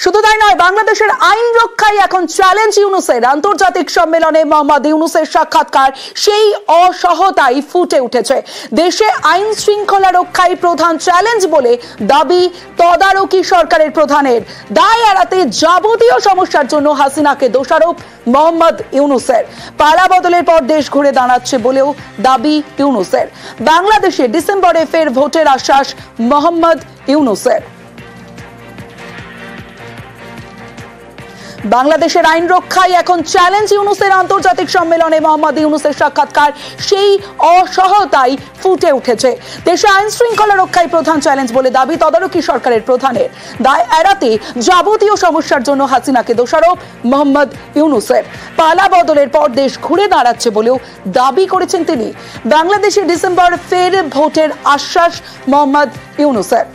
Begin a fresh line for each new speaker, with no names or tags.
শুধু তাই নয়, বাংলাদেশের আইন রক্ষায় এখন চ্যালেঞ্জ ইউনূসের। আন্তর্জাতিক সম্মেলনে মোহাম্মদ ইউনূসের সাক্ষাৎকার, সেই অসহতাই ফুটে উঠেছে। দেশে আইন শৃঙ্খলা রক্ষায় প্রধান চ্যালেঞ্জ বলে দাবি তদারকি সরকারের প্রধানের। দায় এড়াতে যাবতীয় সমস্যার জন্য হাসিনাকে দোষারোপ মোহাম্মদ ইউনূসের। পালা বদলের পর দেশ ঘুরে দাঁড়াচ্ছে বলেও দাবি ইউনূসের। বাংলাদেশে ডিসেম্বরে ফের ভোটের আশ্বাস মোহাম্মদ ইউনূসের। বাংলাদেশের আইন রক্ষায় এখন চ্যালেঞ্জ ইউনূসের। আন্তর্জাতিক সম্মেলনে মোহাম্মদ ইউনূসের সাক্ষাৎকার, সেই অসহতাই ফুটে উঠেছে। দেশে আইন শৃঙ্খলা রক্ষায় প্রধান চ্যালেঞ্জ বলে দাবি তদারকি সরকারের প্রধানের। দায় এড়াতে যাবতীয় সমস্যার জন্য হাসিনাকে দোষারোপ মোহাম্মদ ইউনূসের। পালা বদলের পর দেশ ঘুরে দাঁড়াচ্ছে বলেও দাবি করেছেন তিনি। বাংলাদেশে ডিসেম্বর ফের ভোটের আশ্বাস মোহাম্মদ ইউনূসের।